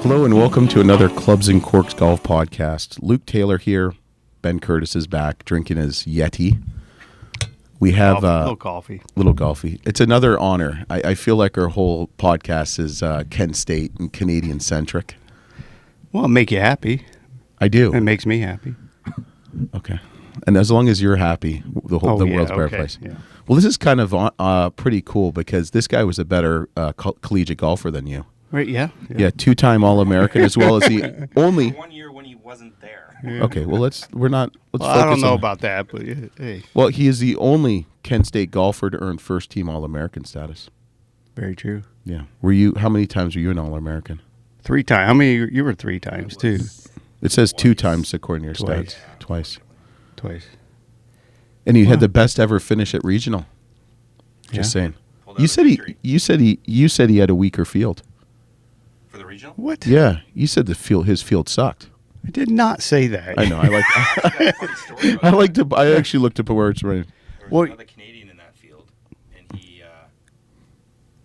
Hello and welcome to another Clubs and Corks Golf Podcast. Luke Taylor here. Ben Curtis is back drinking his Yeti. We have little coffee. Little golfy. It's another honor. I feel like our whole podcast is Kent State and Canadian centric. Well, it'll make you happy. I do. It makes me happy. Okay. And as long as you're happy, the world's a better place. Yeah. Well, this is kind of pretty cool because this guy was a better collegiate golfer than you. Right? Yeah. Yeah, two-time All-American as well as the only. 1 year when he wasn't there. Yeah. Okay, well let's focus I don't know on about that, but hey, Well, he is the only Kent State golfer to earn first-team All-American status. very true. Yeah. How many times were you an All-American? 3 times. How many? You were 3 times too. It says 2 times according to your Twice. stats. Twice. Twice. And you had the best ever finish at regional. Just saying. You said he had a weaker field. For the regional? What? Yeah, you said his field sucked. I did not say that. I know. Funny story about I actually looked up where it's right. There was Well- another Canadian in that field, and he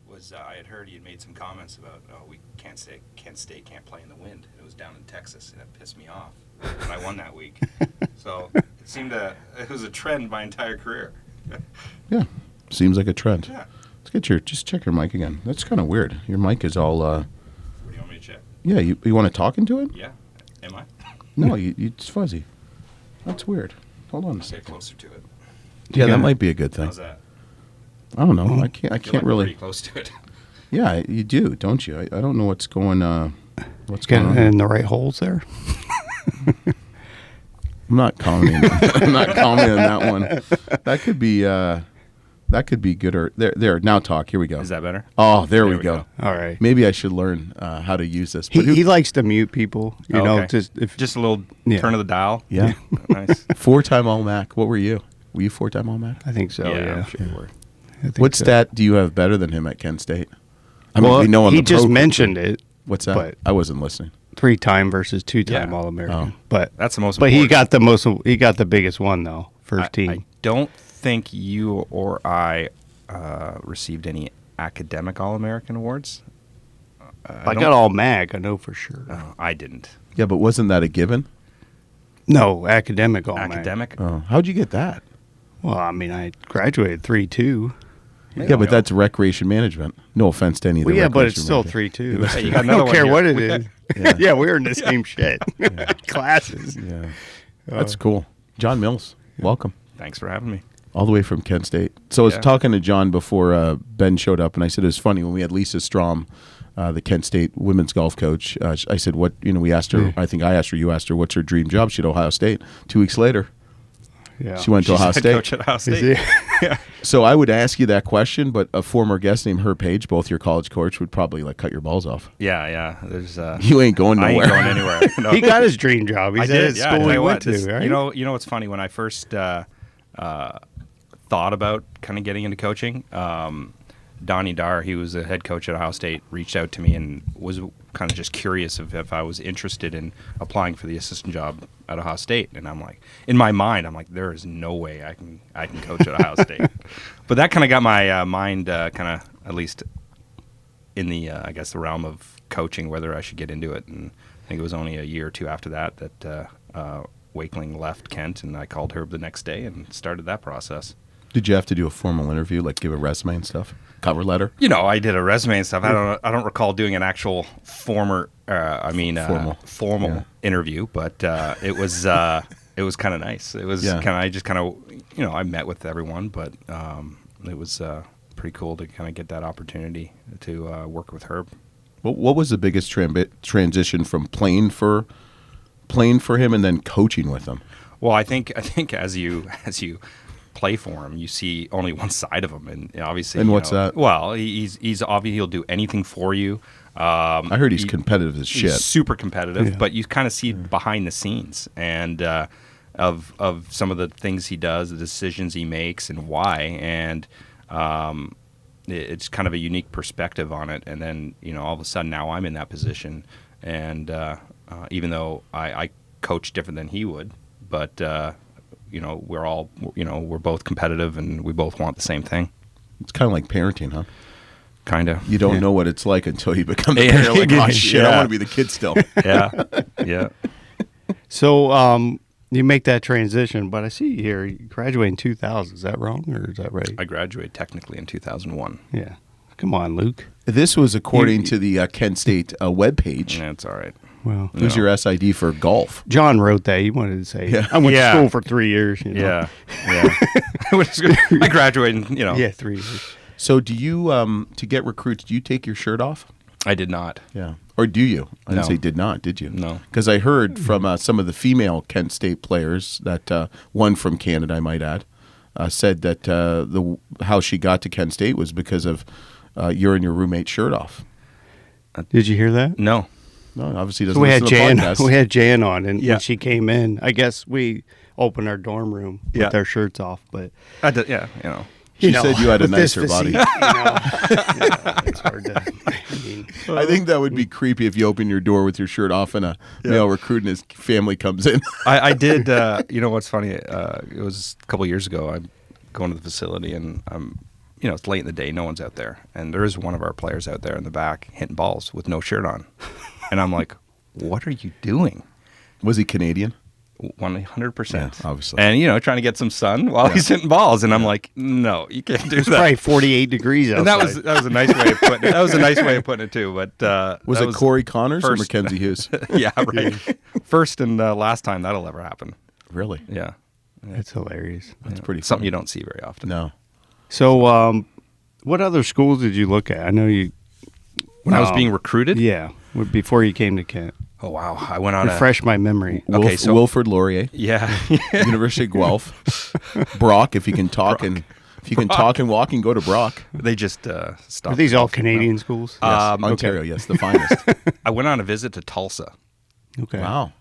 was. I had heard he had made some comments about, we Kent State can't play in the wind. It was down in Texas, and it pissed me off. And I won that week, so it was a trend my entire career. Yeah, seems like a trend. Yeah. Just check your mic again. That's kind of weird. Your mic is all. What do you want me to check? Yeah, you want to talk into it? Yeah. Am I? No, it's fuzzy. That's weird. Hold on a Get second. closer to it. Yeah, got that it. might be a good thing. How's that? I don't know. I can't I feel like really. we're pretty close to it. Yeah, you do, don't you? I don't know what's going. What's going Getting on? in the right holes there. I'm not commenting. I'm not commenting on that one. That could be. That could be good or there. Now talk. Here we go. Is that better? Oh, there we go. All right. Maybe I should learn how to use this. But He likes to mute people. You know, Okay. just a little Yeah. turn of the dial. yeah, Nice. 4-time All-Mac. What were you? Were you 4-time All-Mac? I think so. Yeah. I'm sure you were. I think What so. stat do you have better than him at Kent State? I mean, Well, we know on he the just pro- mentioned it. What's that? but- I wasn't listening. 3-time versus 2-time Yeah. All-American. Oh. But That's the most. But he important. got the biggest one though. First team. I don't think you or I received any academic All-American awards. I got all MAG. I know for sure. I didn't. Yeah, but wasn't that a given? No, academic all MAG. Academic? Oh, how'd you get that? Well, I mean, I graduated 3.2. Yeah, but that's recreation management. No offense to any of the Well, yeah, but it's recreation still management. 3.2. Hey, you got I another don't one care here. what it is. Yeah. Yeah, we're in the same shit. Classes. Yeah, that's cool. John Mills, welcome. Thanks for having me. All the way from Kent State. So I was Yeah. talking to John before Ben showed up, and I said it was funny when we had Lisa Strom, the Kent State women's golf coach. I said, "What?" We asked her. I think I asked her. You asked her, "What's her dream job?" She had Ohio State. 2 weeks later, Yeah. she went to She's Ohio head State. coach at Ohio Is State. it- So I would ask you that question, but a former guest named Herb Page, both your college coach, would probably cut your balls off. Yeah. There's. You ain't going I nowhere. ain't going anywhere. No. He got his dream job. He's I at did. his Yeah. I school tell he you went what, to, this- right? You know what's funny? When I first thought about kind of getting into coaching, Donnie Dar, he was the head coach at Ohio State, reached out to me and was kind of just curious if I was interested in applying for the assistant job at Ohio State. And I'm like, in my mind, I'm like, there is no way I can coach at Ohio State. But that kind of got my mind kind of at least in the I guess the realm of coaching, whether I should get into it. And I think it was only a year or two after that Wakeling left Kent, and I called Herb the next day and started that process. Did you have to do a formal interview, like give a resume and stuff, cover letter? I did a resume and stuff. I don't recall doing an actual formal Yeah. interview, but it was kind of nice. It was Yeah. I met with everyone, but it was pretty cool to kind of get that opportunity to work with Herb. What was the biggest transition from playing for him and then coaching with him? Well, I think as you play for him, you see only one side of him, and obviously. And what's that? Well, he's obviously he'll do anything for you. I heard he's competitive as shit. He's super competitive, Yeah. but you kind of see behind the scenes and of some of the things he does, the decisions he makes, and why. And it's kind of a unique perspective on it. And then all of a sudden now I'm in that position, and even though I coach different than he would, but we're all we're both competitive and we both want the same thing. It's kind of like parenting, huh? kind of. You don't know what it's like until you become the parent. Like, oh shit, I Yeah. want to be the kid still. Yeah, yeah. So you make that transition, but I see here you graduate in 2000. Is that wrong or is that right? I graduated technically in 2001. Yeah. Come on, Luke. This was according to the Kent State webpage. Yeah, it's all right. Well, Who's your SID for golf? John wrote that. He wanted to say, Yeah. I went Yeah. to school for 3 years. You know? Yeah, yeah. I graduated. Yeah, 3 years. So do you, to get recruits, do you take your shirt off? I did not. Yeah. Or do you? I didn't No. say did not, did you? No. Because I heard from some of the female Kent State players that one from Canada, I might add, said that how she got to Kent State was because of your and your roommate's shirt off. Did you hear that? No. No, obviously doesn't So we had listen to Jan. podcasts. We had Jan on, and Yeah. when she came in, I guess we opened our dorm room Yeah. with our shirts off. But I did. Yeah, you know. She said you had a with this nicer body. physique, it's hard to. I mean, I think that would be creepy if you open your door with your shirt off and a male recruit and his family comes in. I did. You know what's funny? It was a couple years ago. I'm going to the facility, and it's late in the day. No one's out there, and there is one of our players out there in the back hitting balls with no shirt on, and I'm like, "What are you doing?" Was he Canadian? 100%. Yeah, obviously. And trying to get some sun while he's hitting balls, and I'm like, "No, you can't do it's that." probably 48 degrees outside. And that was a nice way of putting it. That was a nice way of putting it too. But Was that it Corey Connors or first- Mackenzie Hughes? Yeah, right. First and last time that'll ever happen. Really? Yeah, That's hilarious. That's pretty something funny. you don't see very often. No. So, what other schools did you look at? I know you. When I was being recruited, Yeah, before you came to Kent. oh wow, I went on Refresh my memory. Okay, so- Wilfrid Laurier, Yeah, University of Guelph, Brock. If you can talk and talk and walk, and go to Brock. they just stopped. Are these all Canadian schools? Yes, Ontario, yes, the finest. I went on a visit to Tulsa, Okay. Wow.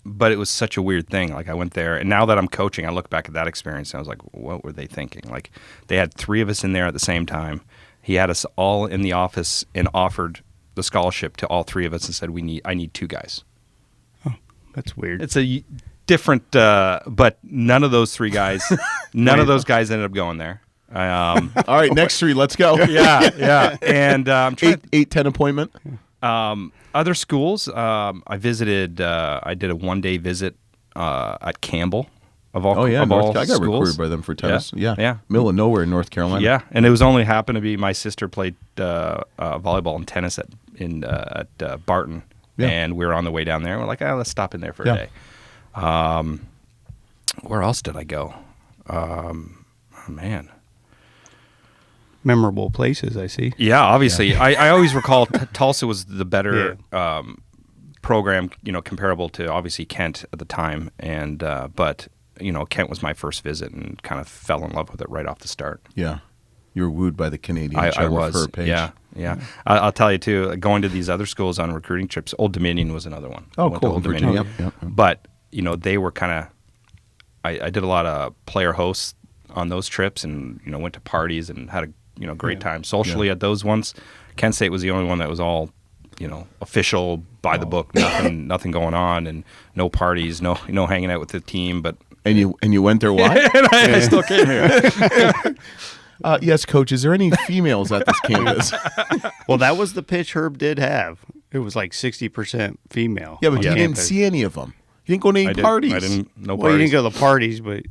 but it was such a weird thing. Like I went there, and now that I'm coaching, I look back at that experience, and I was like, what were they thinking? Like they had 3 of us in there at the same time. He had us all in the office and offered the scholarship to all 3 of us and said, I need 2 guys. That's weird. It's a different, but none of those 3 guys, of those guys ended up going there. All right, next 3, let's go. Yeah. And I'm trying 8-10 appointment. other schools. I visited. I did a 1-day visit at Campbell. Of all, Oh yeah, of all I got schools. recruited by them for tennis. Yeah. Yeah, middle of nowhere in North Carolina. Yeah, and it was only happened to be my sister played volleyball and tennis at Barton, Yeah. and we were on the way down there. We're like, let's stop in there for Yeah. a day. Where else did I go? Oh man. Memorable places, I see. Yeah, obviously. I always recall Tulsa was the better program, comparable to obviously Kent at the time, and but Kent was my first visit and kind of fell in love with it right off the start. Yeah. You were wooed by the Canadian I charm was, of her page. yeah. I'll tell you too. Going to these other schools on recruiting trips, Old Dominion was another one. I Oh, went to cool. Old Virginia. Dominion. Yep. But they were kind of. I did a lot of player hosts on those trips, and went to parties and had a great time socially at those ones. Kent State was the only one that was all official by the book, nothing going on, and no parties, no hanging out with the team. But And you went there why? and I still came here. Yes, coach. Is there any females at this campus? Well, that was the pitch Herb did have. It was like 60% female. Yeah, but on you didn't campus. see any of them. You didn't go to any parties. I didn't. No Well, you parties. didn't go to the parties, but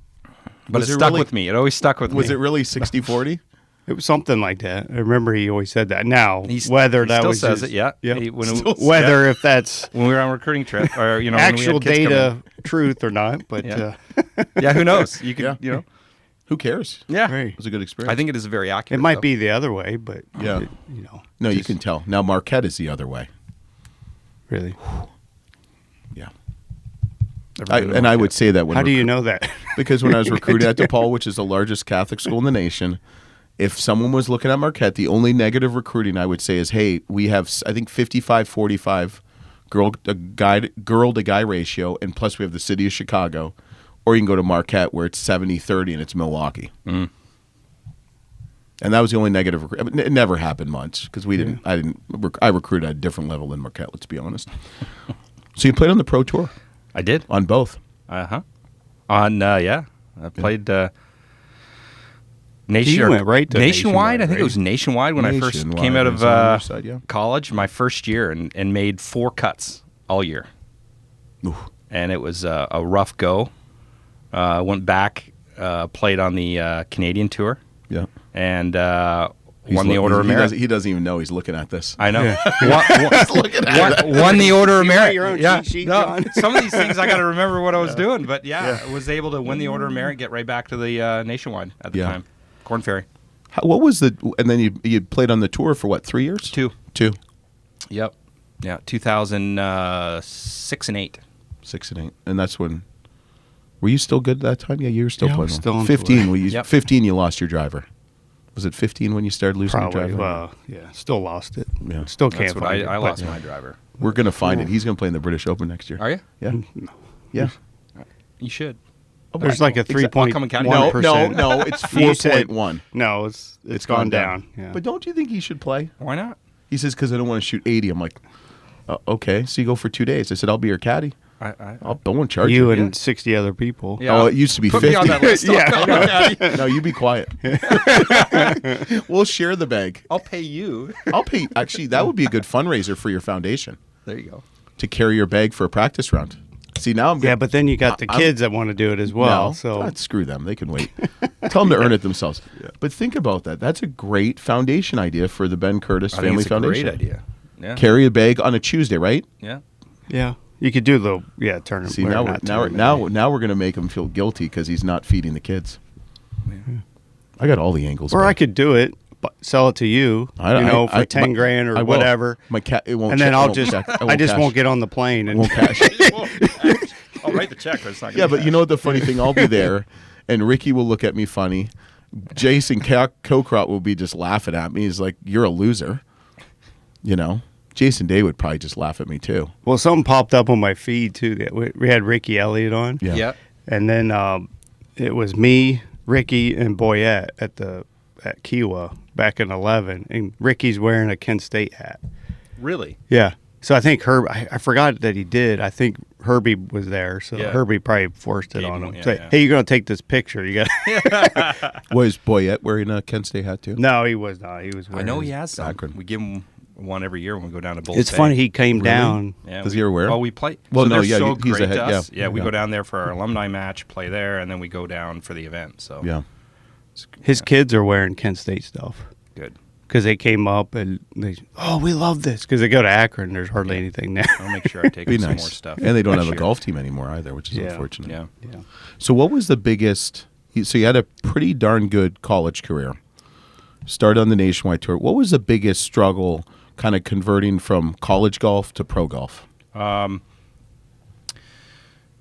but Was it it stuck really- with me. It always stuck with me. Was it really 60-40? it was something like that. I remember he always said that. Now, He whether he that still was says just- it, yeah. Yep. He- when whether if that's when we were on recruiting trip, or when we actual had kids come data truth or not, but Yeah. in. Yeah, who knows? You could, Yeah. Who cares? yeah. right. It was a good experience. I think it is very accurate. It might though. be the other way, but Yeah. No, you can tell. Now Marquette is the other way. really. Yeah. Never been to I would Marquette. say that when How do you know that? because when I was recruited at DePaul, which is the largest Catholic school in the nation, if someone was looking at Marquette, the only negative recruiting I would say is, hey, we have, I think, 55-45 girl to guy ratio, and plus we have the city of Chicago. Or you can go to Marquette where it's 70-30 and it's Milwaukee. Mm. And that was the only negative. It never happened much because I recruited at a different level than Marquette, let's be honest. So you played on the Pro Tour? I did. On both? I played You went right to Nationwide. I think right? it was Nationwide when I first Nationwide came out is on your of side, yeah. college, my first year, and made 4 cuts all year. Ooh. And it was a rough go. Went back, played on the Canadian tour, Yeah. and won the Order of Merit. He doesn't even know he's looking at this. I know. Yeah. Won the Order of You got Merit. your own Yeah. cheat sheet, No, John? some of these things I got to remember what I was doing, but I was able to win the Order of Merit, get right back to the Nationwide at the time. Corn Ferry. What was the? And then you played on the tour for what? 3 years? 2. 2. Yep. Yeah. 2006 and 8. 6 and 8, and that's when. Were you still good at that time? Yeah, you were still Yeah, I playing. was still on 15. tour. Yep. 15. You lost your driver. Was it 15 when you started losing Probably. your driver? Well, yeah. Still lost it. Yeah. Still That's can't what find it. I but- lost my driver. We're gonna find it. He's gonna play in the British Open next year. Are you? Yeah. No. Yeah. You should. There's like a Exactly. 3.1%. No. It's You said- 4.1. No, it's gone down. Yeah. But don't you think he should play? Why not? He says because I don't want to shoot 80. I'm like, okay. So you go for 2 days. I said I'll be your caddy. I won't charge you. you and 60 other people. Yeah. Oh, it used to be Put 50. me on that list. Yeah. No, you be quiet. We'll share the bag. I'll pay you. I'll pay. Actually, that would be a good fundraiser for your foundation There you go. to carry your bag for a practice round. See, now I'm Yeah, getting, but then you got the kids that want to do it as well. no, So screw them. They can wait. Tell them to earn it themselves. But think about that. That's a great foundation idea for the Ben Curtis I think Family it's a Foundation. great idea. Yeah. Carry a bag on a Tuesday, right? Yeah. yeah, you could do the tournament. See, well, now not tournament. now we're going to make him feel guilty because he's not feeding the kids. I got all the angles. Or man. I could do it, but sell it to you, for 10 grand or I will. whatever. My cat, it won't. And then check- I'll I won't just, check- I just cash. won't get on the plane. And Won't cash. I'll write the check, but it's not. Yeah, but you know what the funny thing? I'll be there, and Ricky will look at me funny. Jason Kokrat will be just laughing at me. He's like, "You're a loser," you know. Jason Day would probably just laugh at me too. well, something popped up on my feed too. That we had Ricky Elliott on. Yeah. Yeah. And then it was me, Ricky, and Boyette at Kiowa back in 11, and Ricky's wearing a Kent State hat. Really? Yeah. So I think I forgot that he did. I think Herbie was there, so Yeah. Herbie probably forced it Gave on him him. one, Say, yeah. hey, you're gonna take this picture. You got? Was Boyette wearing a Kent State hat too? No, he was not. He was. I Wearing know his he has some. Akron. We give him one every year when we go down to Bulls It's Bay. funny. He came down. Yeah, Does he ever wear 'em? Well, we play. Well, so no, they're yeah, so he's great ahead, to us. yeah. Yeah, we Yeah. go down there for our alumni match, play there, and then we go down for the event. So Yeah. His kids are wearing Kent State stuff good. because they came up and we love this because they go to Akron. There's hardly anything there. I'll make sure I take Be him some nice. more stuff. And they don't have this a year. golf team anymore either, which is Yeah. unfortunate. Yeah. Yeah. So what was the biggest? So you had a pretty darn good college career. Started on the Nationwide tour. What was the biggest struggle, kind of converting from college golf to pro golf?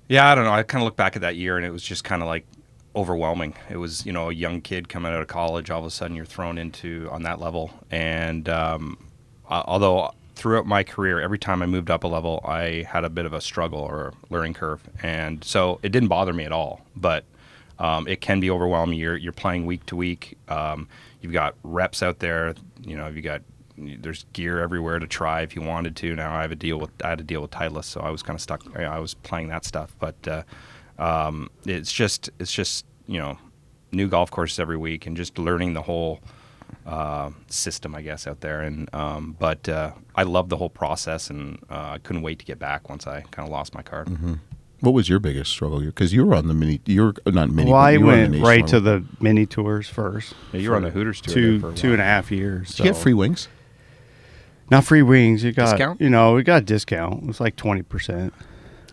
Yeah, I don't know. I kind of look back at that year, and it was just kind of like overwhelming. It was, a young kid coming out of college. All of a sudden, you're thrown into on that level. And although throughout my career, every time I moved up a level, I had a bit of a struggle or a learning curve, and so it didn't bother me at all. But it can be overwhelming. You're playing week to week. You've got reps out there. There's gear everywhere to try if you wanted to. Now I had to deal with Titleist, so I was kind of stuck. I was playing that stuff, but it's just new golf courses every week and just learning the whole system, I guess, out there. And but I loved the whole process, and I couldn't wait to get back once I kind of lost my card. Mm-hmm. What was your biggest struggle? Because you were on the mini. You're not mini. Well, but I you were on the went right Nationwide. to the mini tours first. Yeah, you were on the Hooters tour there for a while. 2.5 years. Did you get so- free wings? Not free wings. You got Discount? we got a discount. It was like 20%.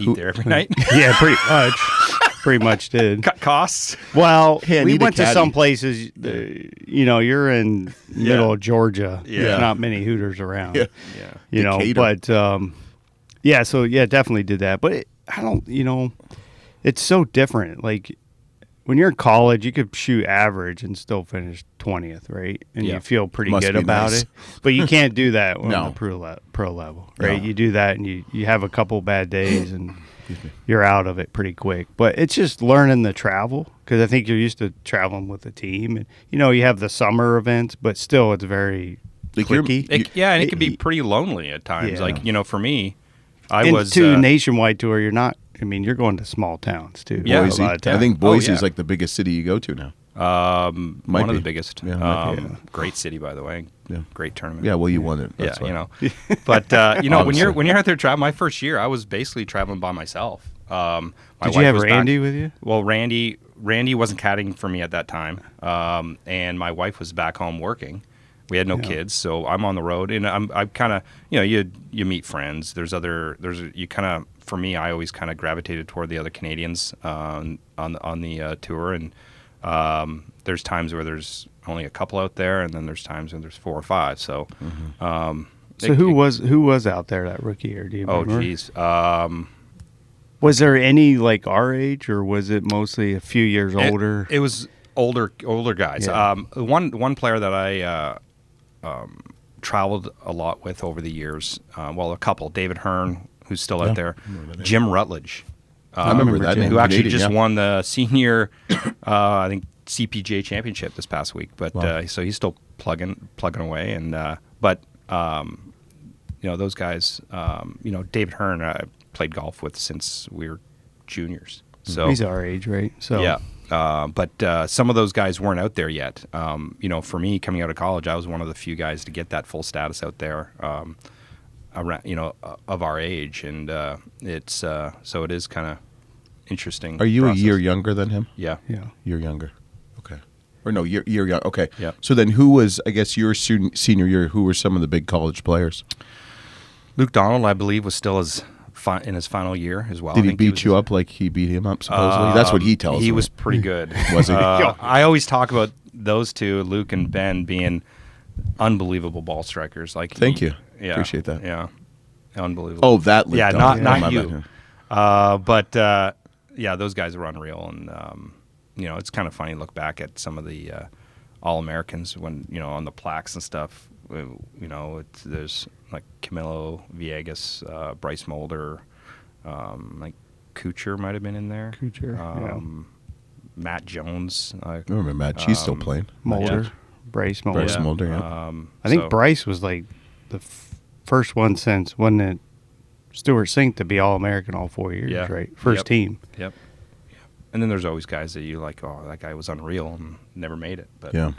Eat there every night. Yeah, pretty much. Pretty much did. Cut costs. Well, Hey, I we need a went to caddy. some places. You're in middle of Georgia. Yeah. There's not many Hooters around. Yeah. Yeah. Decatur. But yeah. So yeah, definitely did that. But I don't. It's so different. Like when you're in college, you could shoot average and still finish 20th, right? And Yeah. you feel pretty Must good be about nice. it. But you can't do that on No. the pro level, right? No. You do that and you have a couple bad days and you're out of it pretty quick. But it's just learning the travel because I think you're used to traveling with a team. And, you have the summer events, but still it's very Like you're- clicky. And it can be pretty lonely at times. Yeah. Like, for me, I And was to Nationwide tour, you're not. I mean, you're going to small towns too. Yeah. a Boise. lot of times. I think Boise yeah. is like the biggest city you go to now. Might One of be. the biggest. Yeah, Great city, by the way. Yeah. Great tournament. Yeah, well, you won it. Yeah, That's why. But Obviously. when you're out there traveling, my first year, I was basically traveling by myself. My Did wife you have was Randy back, with you? Well, Randy wasn't caddying for me at that time, and my wife was back home working. We had no kids, so I'm on the road, and I kind of you meet friends. You kind of, for me, I always kind of gravitated toward the other Canadians on the tour, and there's times where there's only a couple out there, and then there's times when there's 4 or 5. So, So who was out there that rookie year? Do you Oh, remember? geez. Was there any like our age, or was it mostly a few years older? It was older guys. Yeah. One player that I traveled a lot with over the years. A couple. David Hearn, who's still out there. Jim Rutledge. I remember that name. Who actually Canadian, just yeah. won the senior, I think, CPGA championship this past week. But Wow. so he's still plugging away. And those guys. David Hearn, I played golf with since we were juniors. So He's our age, right? So yeah. But some of those guys weren't out there yet. For me, coming out of college, I was one of the few guys to get that full status out there, around, of our age, and it's so it is kind of interesting. Are you process. a year younger than him? yeah. Year younger. Okay. Or no, year young. Okay. Yeah. So then who was, I guess, your senior year, who were some of the big college players? Luke Donald, I believe, was still in his final year as well. Did I he think beat was- you up like he beat him up, supposedly? That's what he tells me. He was pretty good. Was he? I always talk about those two, Luke and Ben, being unbelievable ball strikers. Like, Thank you. Yeah, Appreciate that. Yeah, unbelievable. Oh, that Luke yeah, Donald. not My you. bad. But those guys were unreal, and it's kind of funny to look back at some of the All Americans when on the plaques and stuff. There's like Camilo Villegas, Bryce Mulder, like Kuchar might have been in there. Kuchar, Matt Jones. I remember Matt. She's still playing. Mulder, Yeah. Bryce Mulder. Bryce Mulder, yeah. I think so- Bryce was like the first one since, wasn't it, Stuart Sink to be All-American all 4 years, Yeah. right? First Yep. team. Yep. And then there's always guys that you like. Oh, that guy was unreal and never made it. But Yeah.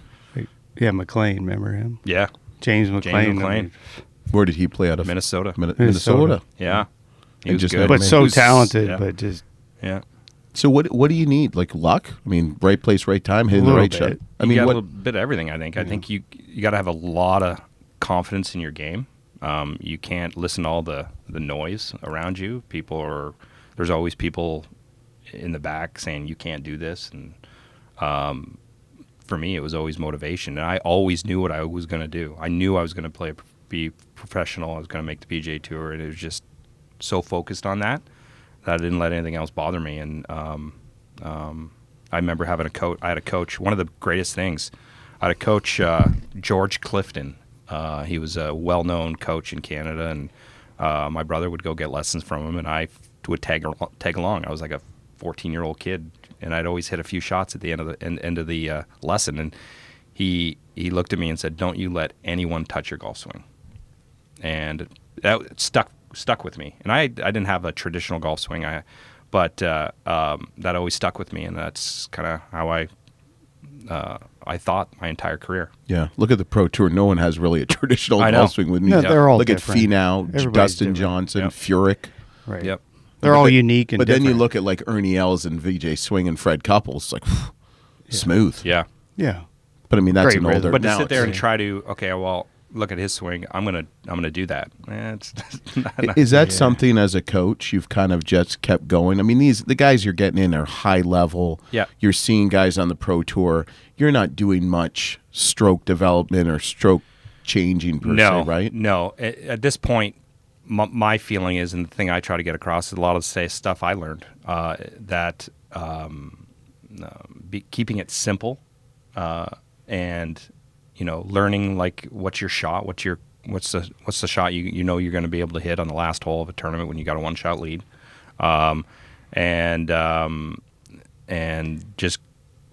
Yeah, McLean, remember him? yeah, James McLean. McLean. Where did he play out of? Minnesota. Minnesota. Yeah, he And was just good. never But made so He was- talented, yeah. but just Yeah. So what do you need? Like luck? I mean, right place, right time, hitting the little right bit. shot. I You mean, got what? a little bit of everything. I think. I think you got to have a lot of confidence in your game. You can't listen to all the noise around you. There's always people in the back saying you can't do this, and for me, it was always motivation. And I always knew what I was going to do. I knew I was going to be professional. I was going to make the PGA Tour, and it was just so focused on that I didn't let anything else bother me. And I remember having a coach. I had a coach. One of the greatest things, I had a coach, George Clifton. He was a well-known coach in Canada, and my brother would go get lessons from him, and I would tag along. I was like a 14-year-old kid, and I'd always hit a few shots at the end of the lesson. And he looked at me and said, "Don't you let anyone touch your golf swing." And that stuck with me. And I didn't have a traditional golf swing, but that always stuck with me, and that's kind of how I thought my entire career. Yeah. Look at the Pro Tour. No one has really a traditional I know. golf swing with me. Yeah, they're all Look different. at Finau, Everybody's Dustin different. Johnson, Yep. Furyk. right. Yep. They're all unique and But then you different. look at like Ernie Els and VJ Swing and Fred Couples. It's like smooth. Yeah. Yeah. But I mean, that's Great an rhythm. older. But to now sit there and it's- try to, okay, well, look at his swing. I'm gonna do that. It's not, Is that something as a coach you've kind of just kept going? I mean, the guys you're getting in are high level. Yeah. You're seeing guys on the Pro Tour. You're not doing much stroke development or stroke changing per se, right? No. At this point, my feeling is, and the thing I try to get across is a lot of the stuff I learned, that keeping it simple, and learning like what's your shot, what's the shot you're going to be able to hit on the last hole of a tournament when you got a 1-shot lead, and just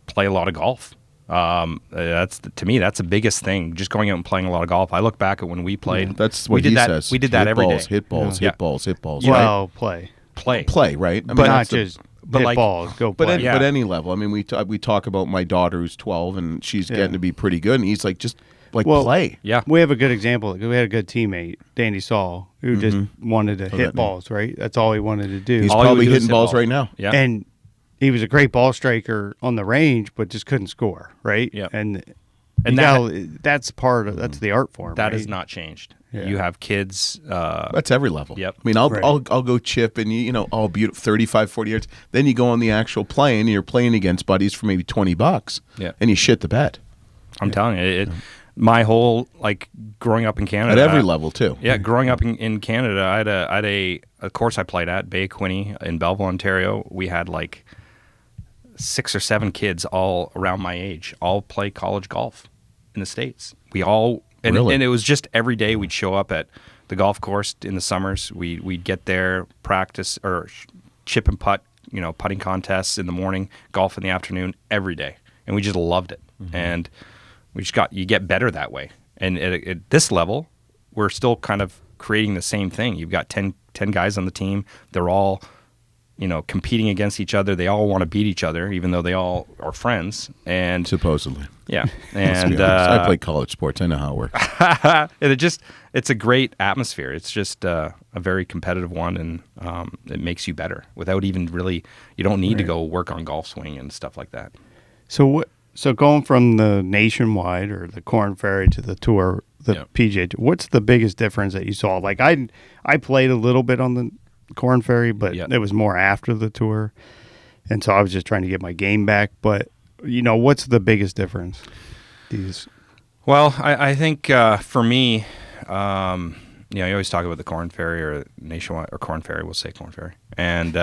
play a lot of golf. That's to me, that's the biggest thing. Just going out and playing a lot of golf. I look back at when we played. That's we what did he that. says. We did that Hit every balls, day. Hit balls, Yeah. hit balls, hit balls. Right? Well, play. Play. Play, right? I mean, But not that's the- just But hit like, balls, go But play. but any level. I mean, we talk about my daughter who's 12 and she's getting to be pretty good, and he's like, just play. yeah, We have a good example. We had a good teammate, Danny Saul, who just wanted to hit balls, right? That's all he wanted to do. He's All he probably would do is hitting hit balls balls. right now. yeah. And he was a great ball striker on the range, but just couldn't score, right? Yeah. And And that's part of that's the art form. That right? has not changed. Yeah. You have kids. That's every level. Yep. I mean, I'll Right. I'll go chip and all beautiful 35, 40 yards. Then you go on the actual playing, and you're playing against buddies for maybe $20. Yeah. And you shit the bed I'm telling you, my whole growing up in Canada at every level too. Yeah, growing up in Canada, I had a course I played at Bay Quinte in Belleville, Ontario. We had 6 or 7 kids all around my age, all play college golf in the States. We all Really? and it was just every day we'd show up at the golf course in the summers. We'd get there, practice or chip and putt, putting contests in the morning, golf in the afternoon, every day, and we just loved it. And we just you get better that way. And at this level, we're still kind of creating the same thing. You've got 10 guys on the team. They're all, competing against each other. They all want to beat each other, even though they all are friends. And Supposedly. yeah, Let's be and honest. I play college sports. I know how it works. and it's a great atmosphere. It's just a very competitive one, and it makes you better without even really. You don't need to go work on golf swing and stuff like that. So going from the nationwide or the Corn Ferry to the tour, the PGA Tour, what's the biggest difference that you saw? Like I played a little bit on the Corn Ferry, but it was more after the tour, and so I was just trying to get my game back. But what's the biggest difference? Well, I think for me, you always talk about the Corn Ferry or nationwide or Corn Ferry. We'll say Corn Ferry and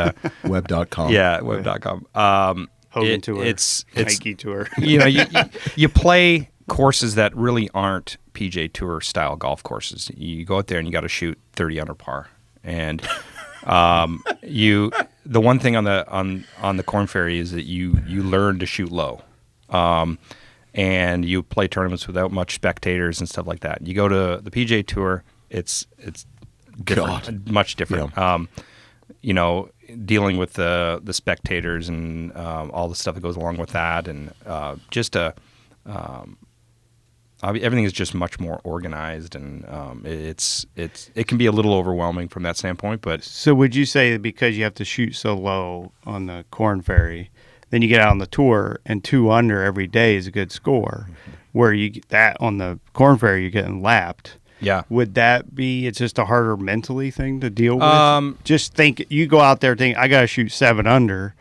Web.com. Yeah, web.com. Hogan Tour, it's Nike Tour. You play courses that really aren't PGA Tour style golf courses. You go out there and you got to shoot 30 under par, and the one thing on the Corn Ferry is that you learn to shoot low, and you play tournaments without much spectators and stuff like that. You go to the PGA Tour, it's different, much different. Yeah. Dealing with the spectators and all the stuff that goes along with that, and everything is just much more organized, and it can be a little overwhelming from that standpoint. But so would you say that because you have to shoot so low on the Corn Ferry, then you get out on the tour and 2 under every day is a good score, where you get that on the Corn Ferry you're getting lapped? yeah, Would that be, it's just a harder mentally thing to deal with? Just think, you go out there thinking, I got to shoot 7 under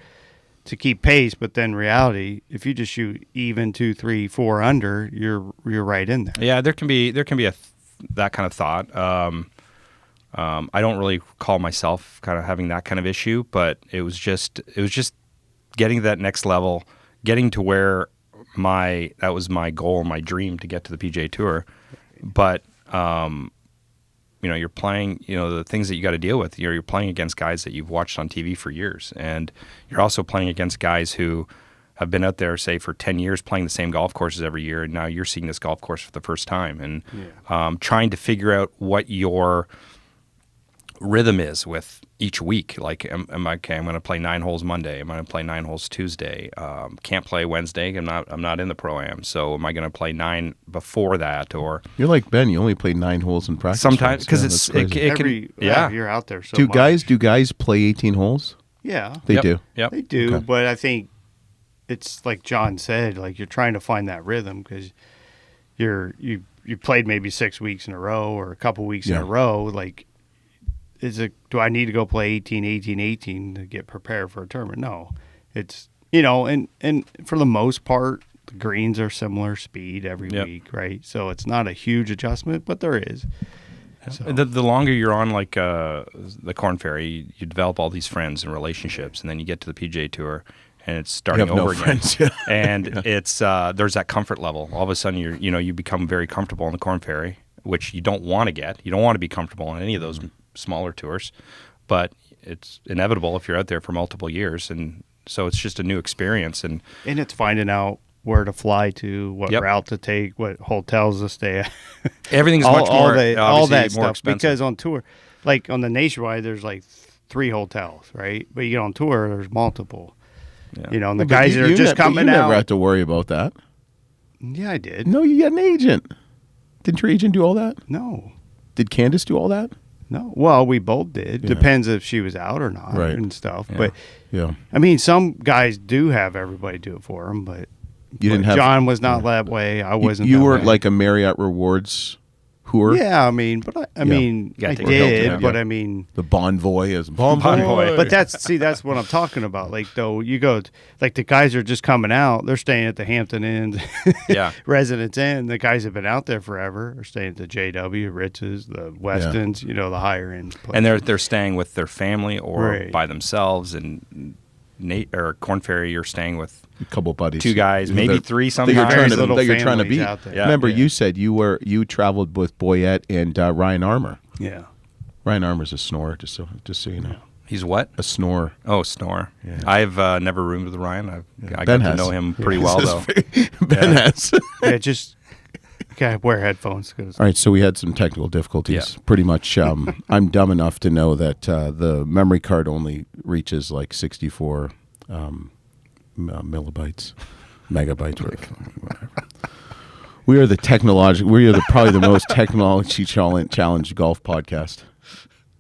to keep pace, but then reality, if you just shoot even 2, 3, 4 under, you're right in there. yeah, there can be that kind of thought. I don't really call myself kind of having that kind of issue, but it was just getting to that next level, getting to where that was my goal, my dream to get to the PGA Tour, but. You're playing, the things that you got to deal with. You're playing against guys that you've watched on TV for years. And you're also playing against guys who have been out there, say, for 10 years playing the same golf courses every year. And now you're seeing this golf course for the first time. And trying to figure out what your rhythm is with each week. Like, am I okay? I'm going to play 9 holes Monday. Am I going to play 9 holes Tuesday? Can't play Wednesday. I'm not in the pro-am. So am I going to play 9 before that? Or You're like Ben. You only play 9 holes in practice. Sometimes because you're out there. So do much. guys play 18 holes? Yeah, They do. Yep. they do. Okay. But I think it's like John said, like you're trying to find that rhythm because you played maybe 6 weeks in a row or a couple weeks in a row. Like, do I need to go play 18 to get prepared for a tournament? No. It's, and for the most part, the greens are similar speed every week, right? So it's not a huge adjustment, but there is. So. The longer you're on the Corn Ferry, you develop all these friends and relationships, and then you get to the PGA Tour, and it's starting over again. And it's there's that comfort level. All of a sudden, you become very comfortable on the Corn Ferry, which you don't want to get. You don't want to be comfortable on any of those smaller tours, but it's inevitable if you're out there for multiple years, and so it's just a new experience. And it's finding out where to fly to, what route to take, what hotels to stay at. Everything's much more all that more stuff. expensive. Because on tour, like on the nationwide, there's like 3 hotels, right? But you get on tour, there's multiple. Yeah. You know, and the But guys that are just but coming you out. never had to worry about that. Yeah, I did. No, you got an agent. Didn't your agent do all that? No. Did Candace do all that? No. Well, we both did. Yeah. Depends if she was out or not Right. and stuff. Yeah. But, Yeah. I mean, some guys do have everybody do it for them, but You didn't have John was not that way. I wasn't You that weren't way. like a Marriott Rewards whore? Yeah, I mean, but I mean, You I gotta take did, Hilton, but yeah. I mean, The Bonvoy is Bonvoy. but that's what I'm talking about. Like, though, you go, like, the guys are just coming out. They're staying at the Hampton Inn, Yeah. Residence Inn. The guys have been out there forever. Are staying at the JW, Ritz's, the Westons, you know, the higher end. And they're staying with their family or Right. by themselves. And Corn Ferry, you're staying with a couple buddies. 2 guys, Yeah, maybe that- 3 that you're sometimes. trying to, Little that you're trying to families beat. out there. Yeah. Remember, Yeah. you said you traveled with Boyette and Ryan Armour. Yeah. Ryan Armour's a snorer, just so you know. He's what? A snorer. Oh, snore. Yeah. I've never roomed with Ryan. I Ben got has. to know him pretty well, though. Ben has. Yeah, just gotta wear headphones. 'Cause All right, so we had some technical difficulties. Yeah. Pretty much, I'm dumb enough to know that the memory card only reaches like 64 megabytes, whatever. We are probably the most technology challenged golf podcast,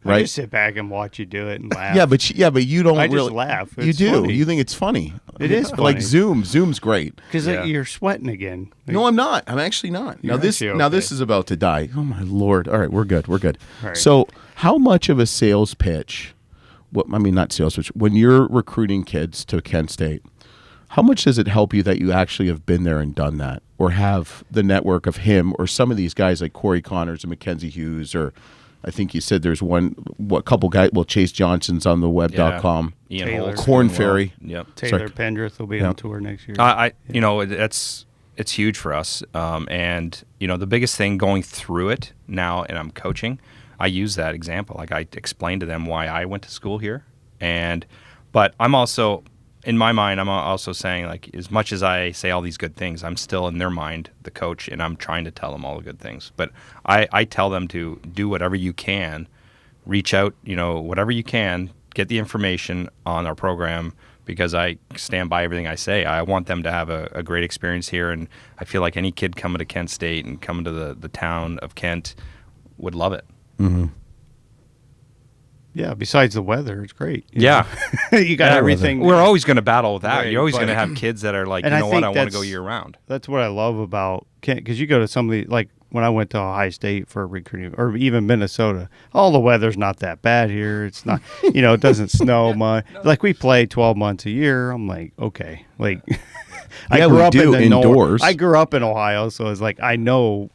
I right? just sit back and watch you do it and laugh. Yeah, but you don't I just really laugh. You It's do. funny. You think it's funny. It is Like funny. Zoom's great. because Yeah. you're sweating again. No, I'm not. I'm actually not. Now You're this actually okay. is about to die. Oh my lord! All right, we're good. All right. So, how much of a sales pitch? Not sales pitch. When you're recruiting kids to Kent State, how much does it help you that you actually have been there and done that, or have the network of him or some of these guys like Corey Connors and Mackenzie Hughes, or I think you said there's couple guys. Well, Chase Johnson's on the web.com. Ian Taylor. Holt's Corn doing well. Ferry. Yep. Taylor Sorry. Pendrith will be Yeah. on tour next year. It's huge for us. And the biggest thing going through it now, and I'm coaching, I use that example. Like, I explain to them why I went to school here, but I'm also, in my mind, I'm also saying, like, as much as I say all these good things, I'm still in their mind the coach, and I'm trying to tell them all the good things. But I tell them to do whatever you can, reach out, whatever you can, get the information on our program, because I stand by everything I say. I want them to have a great experience here, and I feel like any kid coming to Kent State and coming to the town of Kent would love it. Mm-hmm. yeah, besides the weather, it's great. Yeah. You got Yeah, everything. We're always going to battle with that. Right, You're always but- going to have kids that are like, And you I know what, think I want to that's- go year round. That's what I love about Kent, because you go to some of the, like when I went to Ohio State for recruiting, or even Minnesota, all the weather's not that bad here. It's not, it doesn't snow much. Like, we play 12 months a year. I'm like, okay, like Yeah, we do indoors. I grew up in Ohio, so it's like I know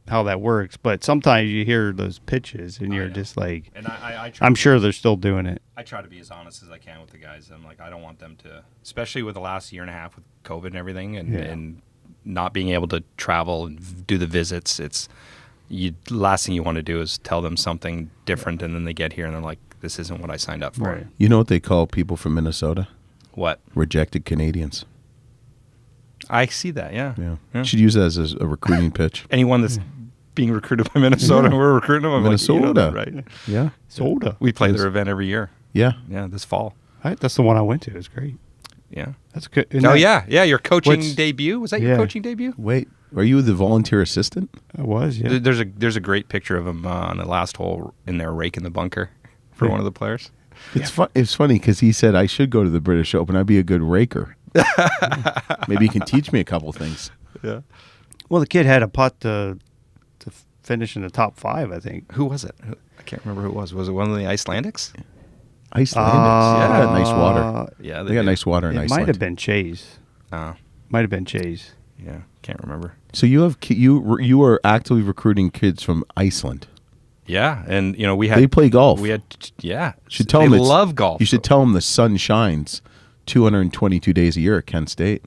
how that works. But sometimes you hear those pitches, and you're just like, And I try I'm sure they're still doing it. I try to be as honest as I can with the guys. I'm like, I don't want them to, especially with the last year and a half with COVID and everything, and not being able to travel and do the visits. Last thing you want to do is tell them something different, and then they get here and they're like, this isn't what I signed up for. Right. You know what they call people from Minnesota? What? Rejected Canadians. I see that. Yeah. Yeah. Yeah. Should use that as a recruiting pitch. Anyone that's being recruited by Minnesota, Yeah. we're recruiting them. I'm like, you know that, Minnesota. right? Yeah. Soda. We play their event every year. Yeah. Yeah, this fall. That's the one I went to. It's great. Yeah. That's good. Oh, yeah. Yeah, your coaching What's- debut. Was that your Yeah. coaching debut? Wait, are you the volunteer assistant? I was, yeah. There's a great picture of him on the last hole in there raking the bunker for Yeah. one of the players. It's funny because he said I should go to the British Open. I'd be a good raker. Maybe he can teach me a couple things. Yeah. Well, the kid had a putt to finish in the top 5, I think. Who was it? I can't remember who it was. Was it one of the Icelandics? Icelandics. Yeah, got nice water. Yeah, They got do. nice water in It Iceland. might have been Chase. Might have been Chase. Yeah, can't remember. So you have you are actively recruiting kids from Iceland. Yeah, and we had They play golf. We had Should tell they them it's- love golf. You should tell them the sun shines 222 days a year at Kent State.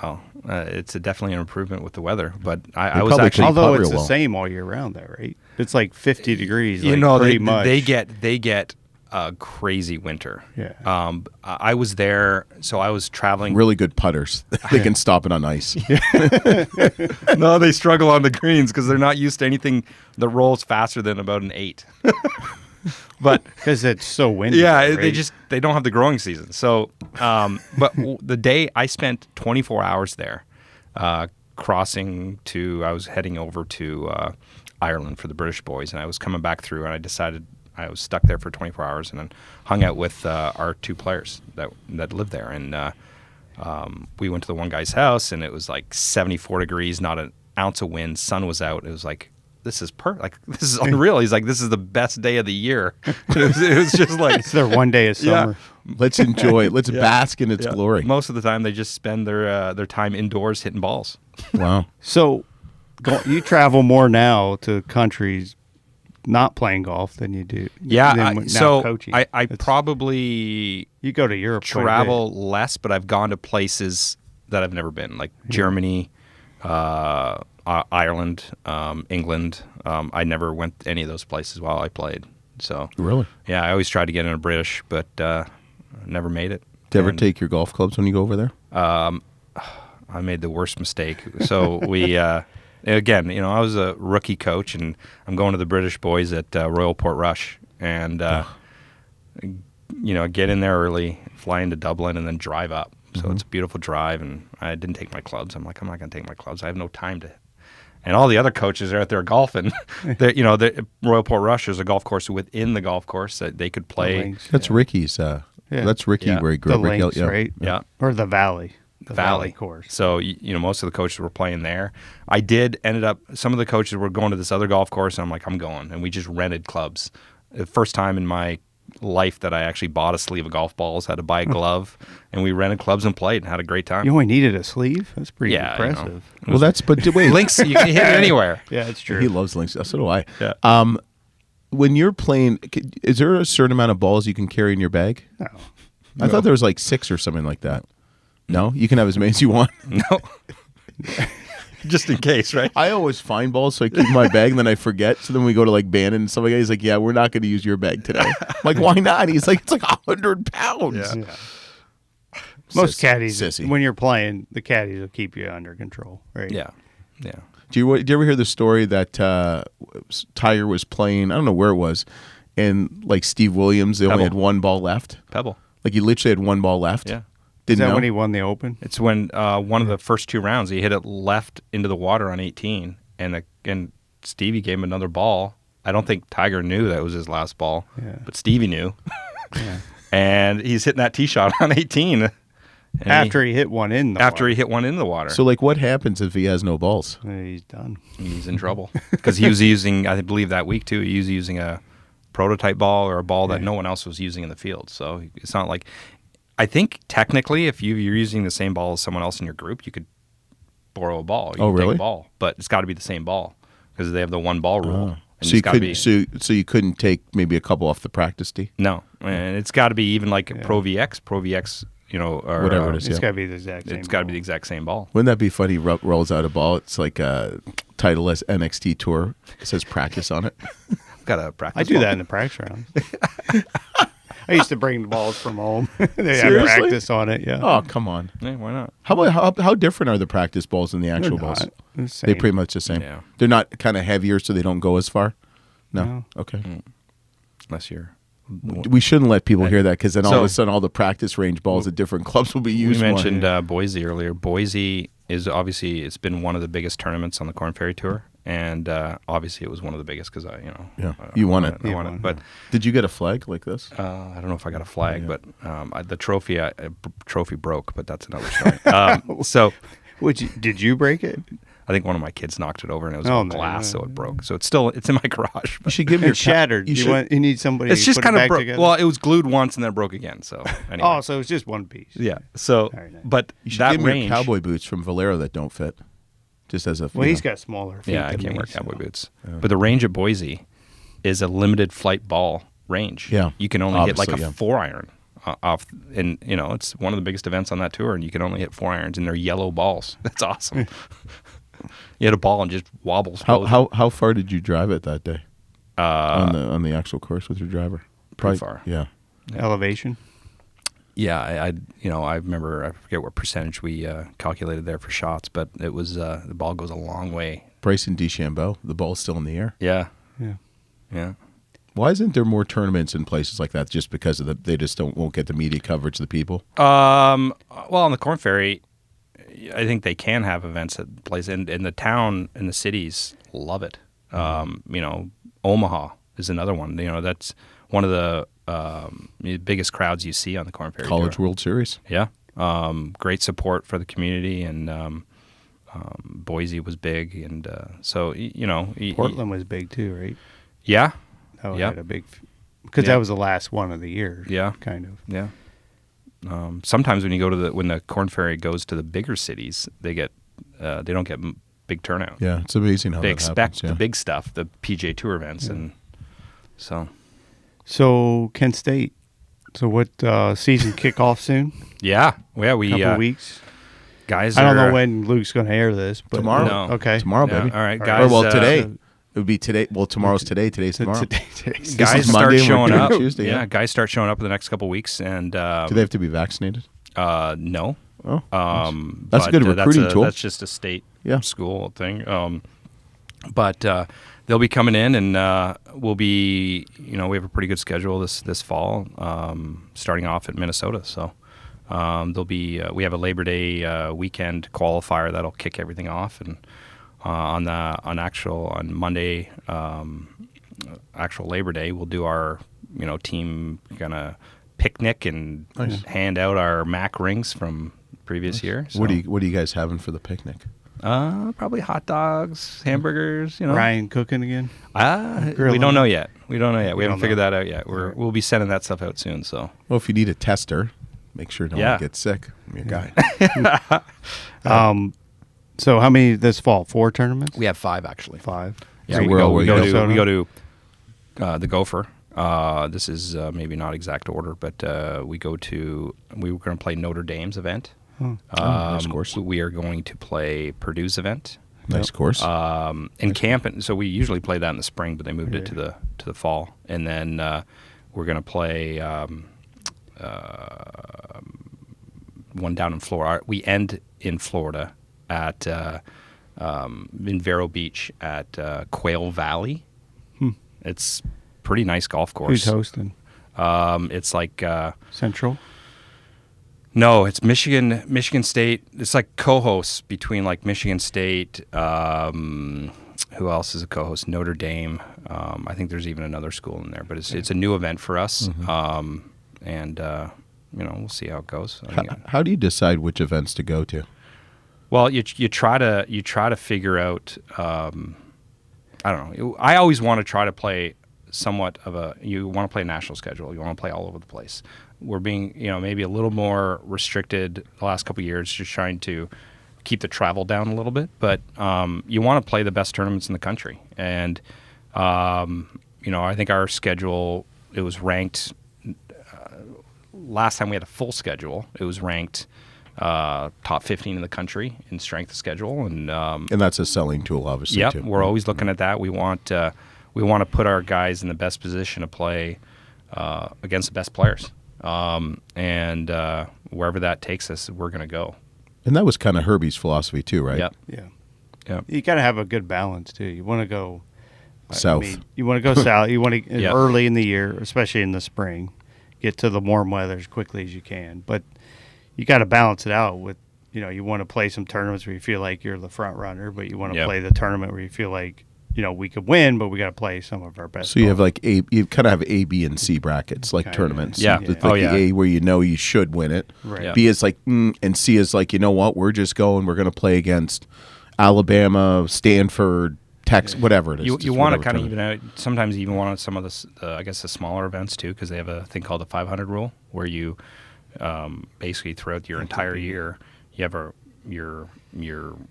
Well, it's definitely an improvement with the weather, but I They was probably actually couldn't Although putt it's real the well. same all year round, there, right? It's like 50 degrees. you like, know pretty they much. they get a crazy winter. Yeah. I was there, so I was traveling. Really good putters. They can stop it on ice. No, they struggle on the greens because they're not used to anything that rolls faster than about an 8. but because it's so windy. yeah, right? they don't have the growing season. So, the day I spent 24 hours there, I was heading over to Ireland for the British boys, and I was coming back through, and I decided I was stuck there for 24 hours, and then hung out with our 2 players that lived there, and we went to the one guy's house, and it was like 74 degrees, not an ounce of wind, sun was out. It was like, this is this is unreal. He's like, this is the best day of the year. It was just like, It's their one day of summer. Let's enjoy it. Let's bask in its glory. Most of the time, they just spend their time indoors hitting balls. Wow. So you travel more now to countries not playing golf than you do. Yeah, than now so coaching. I probably You go to Europe quite a bit. travel less, but I've gone to places that I've never been, like Germany, Ireland, England. I never went to any of those places while I played. So Really? yeah, I always tried to get in a British, but never made it. Do you ever And, take your golf clubs when you go over there? I made the worst mistake. So we, again, I was a rookie coach, and I'm going to the British boys at Royal Portrush, and get in there early, fly into Dublin, and then drive up. So it's a beautiful drive, and I didn't take my clubs. I'm like, I'm not going to take my clubs. I have no time to. And all the other coaches are out there golfing. The Royal Portrush is a golf course within the golf course that they could play. Links, That's Ricky's. That's Ricky Yeah. where he grew the up. Ricky, links, right? Yeah. Or the valley. The Valley course. So most of the coaches were playing there. Ended up some of the coaches were going to this other golf course, and I'm like, I'm going, and we just rented clubs. The first time in my life that I actually bought a sleeve of golf balls, had to buy a glove, and we rented clubs and played and had a great time. You only needed a sleeve? That's pretty Yeah, impressive. Well, but wait. Links, you can hit it anywhere. Yeah, it's true. He loves links. So do I. Yeah. When you're playing, is there a certain amount of balls you can carry in your bag? No. I thought there was like 6 or something like that. No? You can have as many as you want? No. Just in case, right? I always find balls, so I keep my bag, and then I forget. So then we go to like Bannon, and somebody he's like, "Yeah, we're not going to use your bag today." I'm like, why not? And he's like, "It's like 100 pounds." Yeah. Most caddies, sissy. when you're playing, the caddies will keep you under control, right? Yeah. Yeah. Do you ever hear the story that Tiger was playing? I don't know where it was, and like Steve Williams, they only Pebble. had 1 ball left. Pebble. Like he literally had 1 ball left. Yeah. Is Didn't that know. when he won the Open? It's when one of the first 2 rounds, he hit it left into the water on 18, and Stevie gave him another ball. I don't think Tiger knew that was his last ball, but Stevie knew. Yeah. And he's hitting that tee shot on 18. And After he hit one in the he hit one in the water. So like, what happens if he has no balls? he's done. He's in trouble. Because he was using, I believe that week too, he was using a prototype ball or a ball that no one else was using in the field. So it's not like, I think technically if you're using the same ball as someone else in your group, you could borrow a ball. You Oh, can take really? a ball, but it's got to be the same ball because they have the 1 ball rule. And So it's you gotta couldn't. So you couldn't take maybe a couple off the practice tee. No, and it's got to be even like a Pro VX, or Whatever it is. It's Yeah. got to be the exact same. It's got to be the ball. exact same ball. Wouldn't that be funny? Rolls out a ball. It's like a Titleist NXT tour. It says practice on it. Got to practice. I do ball. that in the practice rounds. I used to bring the balls from home. They had Seriously? practice on it. Yeah. Oh, come on. Yeah, why not? How different are the practice balls than the They're actual not balls? the They same. pretty much the same. Yeah. They're not kind of heavier, so they don't go as far. No. No. Okay. Unless you're. We shouldn't let people hear that because then all of a So- sudden all the practice range balls at different clubs will be We used more. mentioned Boise earlier. Boise is obviously it's been one of the biggest tournaments on the Corn Ferry Tour, and obviously it was one of the biggest because You won it. I You won won. it, but Did you get a flag like this? I don't know if I got a flag, Yeah. but the trophy broke, but that's another story. So Did you break it? I think one of my kids knocked it over and it was Oh, all no, glass, no, so it no. broke. So it's in my garage. You But should give me your It's shattered. You You, should, you need somebody. it's to just put kind it of back broke. together? Well, it was glued once and then it broke again. So anyway. Oh, so it's just one piece. Yeah. So, Very nice. but you should that give me range. your cowboy boots from Valero that don't fit. Just as a Well, he's got smaller feet. Yeah, I than can't me, wear so- cowboy boots. But the range at Boise is a limited flight ball range. Yeah, You can only hit like a obviously, yeah. 4-iron off, and it's one of the biggest events on that tour, and you can only hit 4-irons, and they're yellow balls. That's awesome. You hit a ball and just wobbles. How far did you drive it that day on the actual course with your driver? Pretty far. Yeah. Elevation. Yeah, I remember, I forget what percentage we calculated there for shots, but it was the ball goes a long way. Bryson DeChambeau, the ball's still in the air. Yeah, Yeah. yeah. Why isn't there more tournaments in places like that? Just because of they just won't get the media coverage of the people. Well, on the Corn Ferry, I think they can have events at places in the town and the cities love it. Omaha is another one. That's one of the biggest crowds you see on the Corn Ferry College Tour. World Series. Yeah. Great support for the community, and Boise was big, and so Portland was big too, right? Yeah. Oh, Yeah. had a big because that was the last one of the year. Yeah. kind of. Yeah. Sometimes when you go to when the Corn Ferry goes to the bigger cities, they don't get big turnout. Yeah, it's amazing how They that expect happens, yeah. the big stuff, the PGA Tour events, and so Kent State. So what season kick off soon? we Couple weeks. guys. I don't know are- when Luke's going to air this, but Tomorrow. No. Okay, Tomorrow, Yeah, baby. all right, All guys. Or, well, today. so- It would be today. Well, tomorrow's today. Today's tomorrow. Today's Guys is start Monday and we're showing doing up. Tuesday, yeah. Guys start showing up in the next couple weeks, and Do they have to be vaccinated? no. Oh, That's a good recruiting tool. That's just a state Yeah. school thing. But they'll be coming in, and we'll be. We have a pretty good schedule this fall, starting off at Minnesota. So there'll be. We have a Labor Day weekend qualifier that'll kick everything off, and on Monday, actual Labor Day, we'll do our team kind of picnic and Nice. hand out our MAC rings from previous year. So. What are you guys having for the picnic? Probably hot dogs, hamburgers. Ryan cooking again. We Grilling. don't know yet. We haven't don't figured know. that out yet. We'll be sending that stuff out soon. So Well, if you need a tester, make sure no Yeah. one gets sick. I'm your guy. So how many this fall? 4 tournaments? we have 5 actually. 5. Yeah, So we where go, are we we go going? to we go to the Gopher. This is maybe not exact order, but we were going to play Notre Dame's event. nice course. We are going to play Purdue's event. Nice course. In camp, and so we usually play that in the spring, but they moved it to the fall, and then we're going to play one down in Florida. We end in Florida at in Vero Beach at Quail Valley. It's pretty nice golf course. Who's hosting? It's like Central. no, it's Michigan State. It's like co-hosts between like Michigan State. Who else is a co-host? Notre Dame. I think there's even another school in there, but it's a new event for us. And we'll see how it goes. I think How do you decide which events to go to? well, you try to figure out. I don't know. I always want to try to play somewhat of a. You want to play a national schedule. You want to play all over the place. We're being maybe a little more restricted the last couple of years, just trying to keep the travel down a little bit. But you want to play the best tournaments in the country, and I think our schedule it was ranked. Last time we had a full schedule, it was ranked top 15 in the country in strength of schedule, and that's a selling tool, obviously. yep, too. we're always looking at that. We want to put our guys in the best position to play against the best players, and wherever that takes us, we're going to go. And that was kind of Herbie's philosophy too, right? Yep. Yeah. Yep. You got to have a good balance too. You want to go South. you want to go south. You want to Yep. early in the year, especially in the spring, get to the warm weather as quickly as you can. But you got to balance it out with, you want to play some tournaments where you feel like you're the front runner, but you want to Yep. play the tournament where you feel like, we could win, but we got to play some of our best. So you have golf. like you kind of have A, B, and C brackets, like Kinda. tournaments. Yeah. It's Oh, like yeah. the A where you should win it. Right. Yeah. B is like, and C is like, what? We're just going. We're going to play against Alabama, Stanford, Texas, whatever it is. You Just want to whatever kind of tournament. even out. Sometimes you even want some of the smaller events too, because they have a thing called the 500 rule, where you basically throughout your entire year, you have your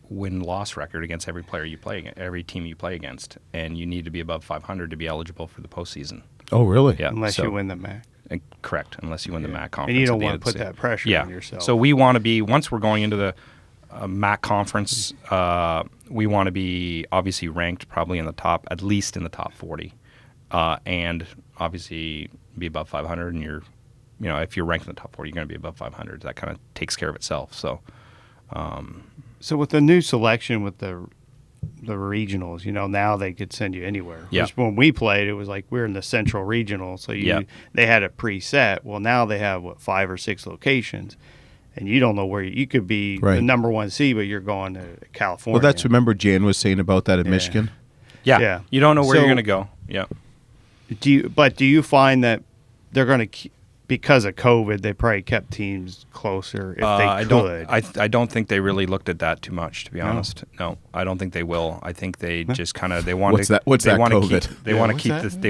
win-loss record against every player you play, every team you play against, and you need to be above 500 to be eligible for the postseason. Oh, really? Yeah, unless so- you win the MAC. Correct, unless you win the MAC conference. And you don't at the want end to of put the that pressure yeah. on yourself. So we want to be, once we're going into the MAC conference, we want to be obviously ranked probably in the top, at least in the top 40, and obviously be above 500. And if you're ranked in the top 40, you're going to be above 500. That kind of takes care of itself. So, So with the new selection with the the regionals. Now they could send you anywhere. Yeah. Which when we played, it was like we're in the central regional, so they had it preset. Well, now they have 5 or 6 locations, and you don't know where you could be the number 1 seed, but you're going to California. Well, remember Jan was saying about that at Michigan. Yeah. You don't know where you're going to go. Yeah. Do you find that they're going to because of COVID, they probably kept teams closer if they could? I don't think they really looked at that too much, to be honest. No, I don't think they will. I think they just kind of want What's that COVID? They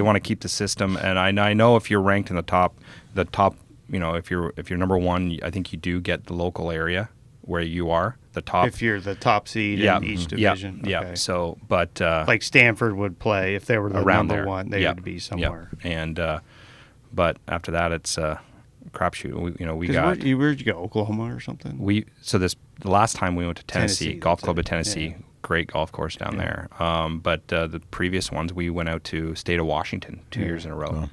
want to keep the system, and I know if you're ranked in the top, if you're number 1, I think you do get the local area where you are the top. If you're the top seed in each division. Yeah. Okay. So, but like Stanford would play if they were the around number there. 1, they would be somewhere. Yep. And but after that, it's crapshoot. We got. Where'd you go? Oklahoma or something? The last time we went to Tennessee Golf Club of Tennessee, Yeah. Great golf course down there. But the previous ones we went out to state of Washington 2 years in a row. Wow.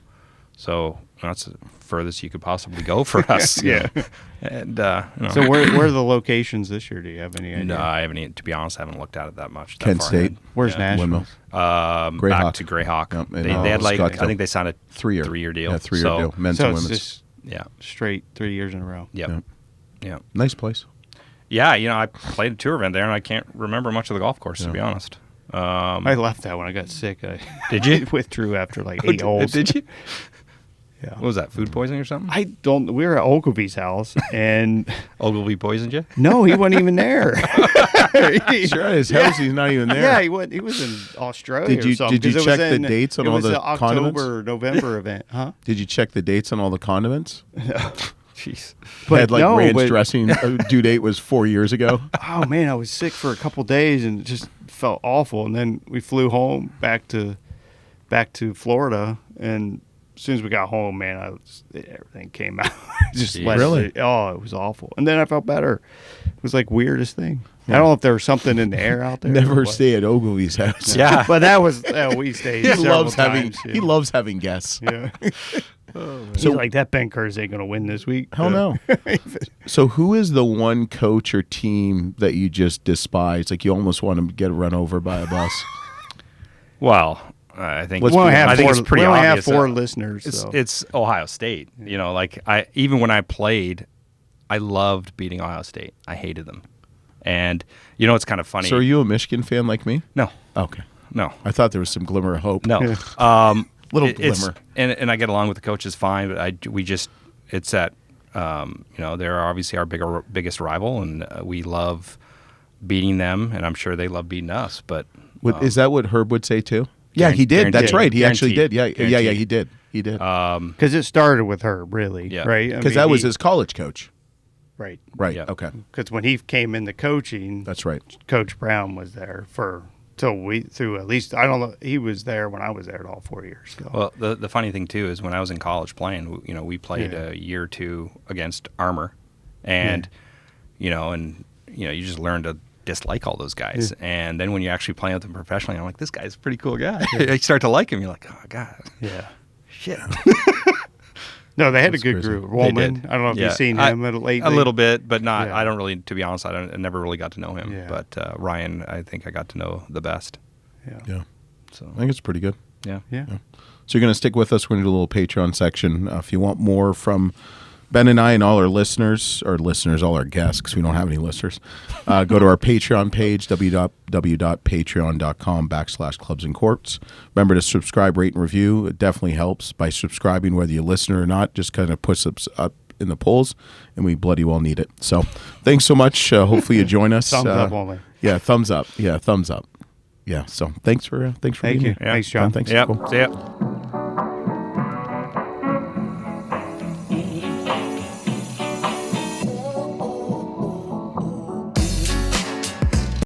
So that's the furthest you could possibly go for us. Yeah. And So where are the locations this year? Do you have any idea? No, I haven't. To be honest, I haven't looked at it that much. Kent State. Where's Nashville? Greyhawk. Back to Greyhawk. Yep, They had I think they signed a 3-year deal. Yeah, 3-year deal. Men's So and it's women's. just Yeah. straight 3 years in a row. Yep. Yeah. Nice place. Yeah. I played a tour event there, and I can't remember much of the golf course, to be honest. I left that when I got sick. Did you? Withdrew after like 8 holes. Did you? Yeah. What was that? Food poisoning or something? We were at Ogilvy's house, and Ogilvy poisoned you? no, he wasn't even there. Sure, his house, he's not even there. Yeah, he was in Australia. Did you or something, did you 'cause it was check the in- dates on it all was the an condiments? October, November event, huh? Did you check the dates on all the condiments? Jeez. Had like ranch but- dressing. Due date was 4 years ago. Oh man, I was sick for a couple days and it just felt awful. And then we flew home back to Florida, and as soon as we got home, man, everything came out. Just Jeez. Really? it was awful. And then I felt better. It was like weirdest thing. I don't know if there was something in the air out there. Never or what. stay at Ogilvy's house. Yeah. But that was we stayed. He several loves having times, yeah. he loves having guests. Yeah. So- He's like, that Ben Kurz ain't gonna win this week. Hell no. So who is the one coach or team that you just despise? Like you almost want to get run over by a bus? Well, I think Let's We only be- have I think four, it's pretty we only obvious. have 4 listeners. It's, So. it's Ohio State. Even when I played, I loved beating Ohio State. I hated them. And it's kind of funny. So are you a Michigan fan like me? No, Okay. no, I thought there was some glimmer of hope. no. Little It's- glimmer. and I get along with the coaches fine, but it's that they're obviously our biggest rival, and we love beating them, and I'm sure they love beating us. But Is that what Herb would say too? Yeah, he did. That's guaranteed. right. He actually did. Yeah, Guaranteed. he did. He did. Because it started with her, really, Yeah. right? Because that was his college coach. right. Right. Yeah. Okay. Because when he came into coaching, That's right. Coach Brown was there through at least I don't know. He was there when I was there all 4 years. So. Well, the funny thing too is when I was in college playing, we played Yeah. a year or two against Armour, and you just learn to dislike all those guys. And then when you actually play with them professionally, I'm like, this guy's a pretty cool guy. You start to like him. You're like, oh god, yeah. shit. No, they had That's a good crazy. group. They Roman. did. I don't know if Yeah. you've seen him lately. A little bit, but not. Yeah. I don't really. To be honest, I never really got to know him. Yeah. But Ryan, I think I got to know the best. Yeah. Yeah. So I think it's pretty good. yeah. Yeah. So you're going to stick with us. We're going to do a little Patreon section. If you want more from Ben and I and all our listeners, all our guests, because we don't have any listeners, go to our Patreon page, www.patreon.com/clubs and courts. Remember to subscribe, rate, and review. It definitely helps by subscribing, whether you listen or not. Just kind of puts us up in the polls, and we bloody well need it. So thanks so much. Hopefully you join us. Thumbs up only. Yeah, thumbs up. Yeah, thumbs up. Yeah, so thanks for Thank being you. here. Yeah. Thanks, John. Thanks. Yep. Cool. See ya.